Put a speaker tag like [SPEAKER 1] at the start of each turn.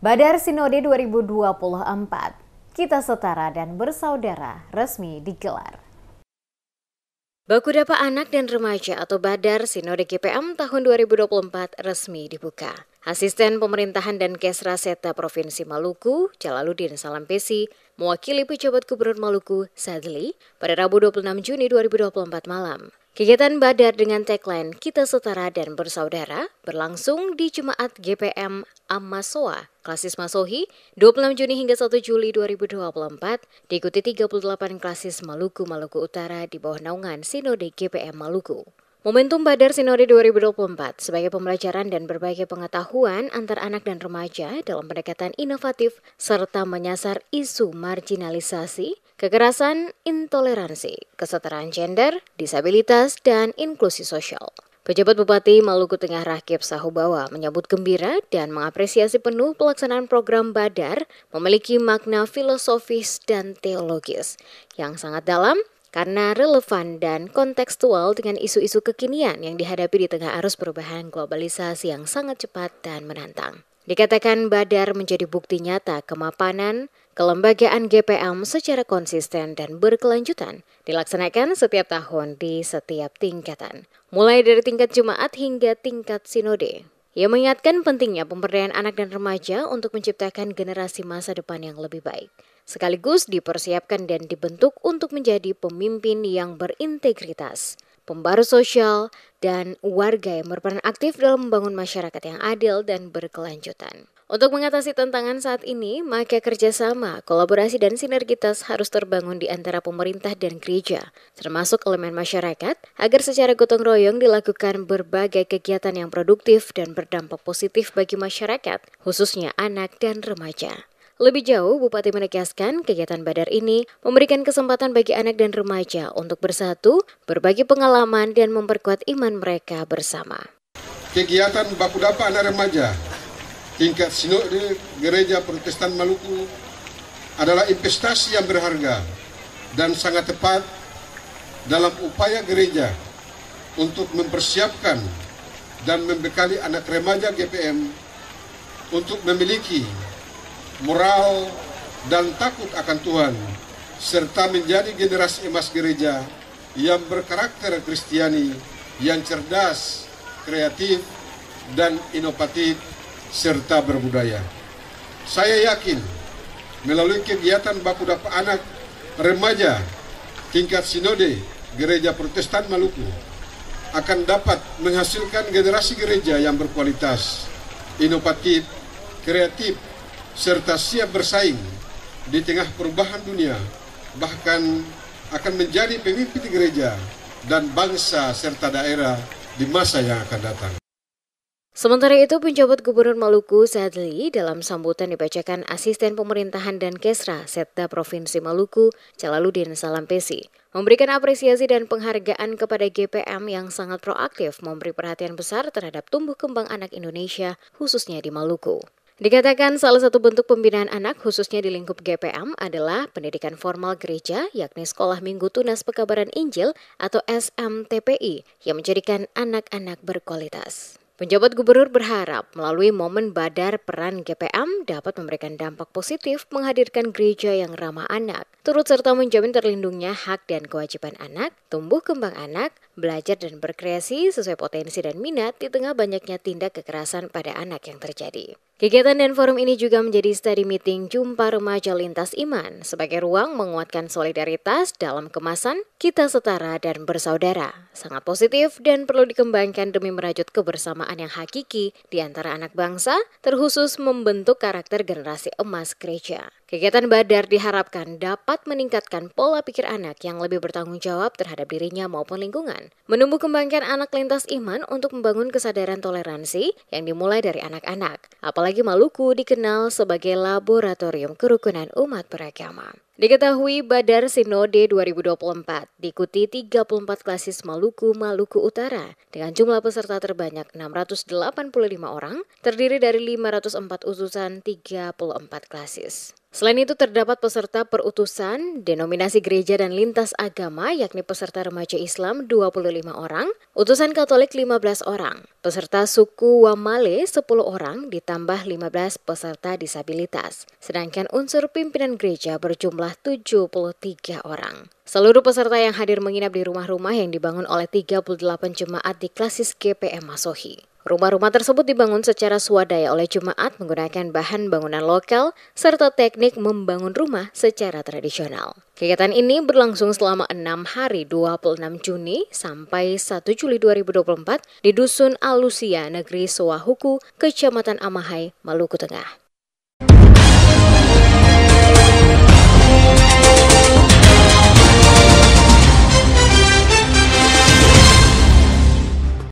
[SPEAKER 1] Badar Sinode 2024, Kita Setara dan Bersaudara resmi digelar. Bakudapa Anak dan Remaja atau Badar Sinode GPM tahun 2024 resmi dibuka. Asisten Pemerintahan dan Kesra Seta Provinsi Maluku, Jalaluddin Salampesi, mewakili pejabat Gubernur Maluku, Sadli, pada Rabu 26 Juni 2024 malam. Kegiatan Badar dengan tagline Kita Setara dan Bersaudara berlangsung di Jemaat GPM Amasoa, Klasis Masohi, 26 Juni hingga 1 Juli 2024, diikuti 38 klasis Maluku Utara di bawah naungan Sinode GPM Maluku. Momentum Badar Sinode 2024 sebagai pembelajaran dan berbagi pengetahuan antar anak dan remaja dalam pendekatan inovatif serta menyasar isu marginalisasi, kekerasan, intoleransi, kesetaraan gender, disabilitas, dan inklusi sosial. Pejabat Bupati Maluku Tengah Rakib Sahubawa menyambut gembira dan mengapresiasi penuh pelaksanaan program Badar memiliki makna filosofis dan teologis yang sangat dalam karena relevan dan kontekstual dengan isu-isu kekinian yang dihadapi di tengah arus perubahan globalisasi yang sangat cepat dan menantang. Dikatakan Badar menjadi bukti nyata kemapanan kelembagaan GPM secara konsisten dan berkelanjutan dilaksanakan setiap tahun di setiap tingkatan, mulai dari tingkat jemaat hingga tingkat sinode. Ia mengingatkan pentingnya pemberdayaan anak dan remaja untuk menciptakan generasi masa depan yang lebih baik, sekaligus dipersiapkan dan dibentuk untuk menjadi pemimpin yang berintegritas, pembaru sosial, dan warga yang berperan aktif dalam membangun masyarakat yang adil dan berkelanjutan. Untuk mengatasi tantangan saat ini, maka kerjasama, kolaborasi, dan sinergitas harus terbangun di antara pemerintah dan gereja, termasuk elemen masyarakat, agar secara gotong royong dilakukan berbagai kegiatan yang produktif dan berdampak positif bagi masyarakat, khususnya anak dan remaja. Lebih jauh, Bupati menegaskan kegiatan Badar ini memberikan kesempatan bagi anak dan remaja untuk bersatu, berbagi pengalaman, dan memperkuat iman mereka bersama.
[SPEAKER 2] Kegiatan Bakudapa Anak Remaja tingkat Sinode Gereja Protestan Maluku adalah investasi yang berharga dan sangat tepat dalam upaya gereja untuk mempersiapkan dan membekali anak remaja GPM untuk memiliki moral dan takut akan Tuhan, serta menjadi generasi emas gereja yang berkarakter Kristiani, yang cerdas, kreatif, dan inovatif, serta berbudaya. Saya yakin melalui kegiatan Bakudapa Anak Remaja tingkat Sinode Gereja Protestan Maluku akan dapat menghasilkan generasi gereja yang berkualitas, inovatif, kreatif, serta siap bersaing di tengah perubahan dunia, bahkan akan menjadi pemimpin gereja dan bangsa serta daerah di masa yang akan datang.
[SPEAKER 1] Sementara itu, penjabat Gubernur Maluku, Sadli, dalam sambutan dibacakan Asisten Pemerintahan dan Kesra Seta Provinsi Maluku, Jalaluddin Salampesi, memberikan apresiasi dan penghargaan kepada GPM yang sangat proaktif memberi perhatian besar terhadap tumbuh kembang anak Indonesia, khususnya di Maluku. Dikatakan salah satu bentuk pembinaan anak khususnya di lingkup GPM adalah pendidikan formal gereja, yakni Sekolah Minggu Tunas Pekabaran Injil atau SMTPI yang menjadikan anak-anak berkualitas. Penjabat Gubernur berharap melalui momen Badar peran GPM dapat memberikan dampak positif menghadirkan gereja yang ramah anak, turut serta menjamin terlindungnya hak dan kewajiban anak, tumbuh kembang anak, belajar dan berkreasi sesuai potensi dan minat di tengah banyaknya tindak kekerasan pada anak yang terjadi. Kegiatan dan forum ini juga menjadi study meeting Jumpa Remaja Lintas Iman sebagai ruang menguatkan solidaritas dalam kemasan Kita Setara dan Bersaudara. Sangat positif dan perlu dikembangkan demi merajut kebersamaan yang hakiki di antara anak bangsa, terkhusus membentuk karakter generasi emas gereja. Kegiatan Badar diharapkan dapat meningkatkan pola pikir anak yang lebih bertanggung jawab terhadap dirinya maupun lingkungan, menumbuh kembangkan anak lintas iman untuk membangun kesadaran toleransi yang dimulai dari anak-anak. Apalagi Maluku dikenal sebagai laboratorium kerukunan umat beragama. Diketahui Badar Sinode 2024 diikuti 34 klasis Maluku Utara dengan jumlah peserta terbanyak 685 orang, terdiri dari 504 utusan 34 klasis. Selain itu terdapat peserta perutusan, denominasi gereja dan lintas agama yakni peserta remaja Islam 25 orang, utusan Katolik 15 orang, peserta suku Wamale 10 orang ditambah 15 peserta disabilitas, sedangkan unsur pimpinan gereja berjumlah 73 orang. Seluruh peserta yang hadir menginap di rumah-rumah yang dibangun oleh 38 jemaat di klasis GPM Masohi. Rumah-rumah tersebut dibangun secara swadaya oleh jemaat menggunakan bahan bangunan lokal serta teknik membangun rumah secara tradisional. Kegiatan ini berlangsung selama 6 hari 26 Juni sampai 1 Juli 2024 di Dusun Alusia, Negeri Sowahuku, Kecamatan Amahai, Maluku Tengah.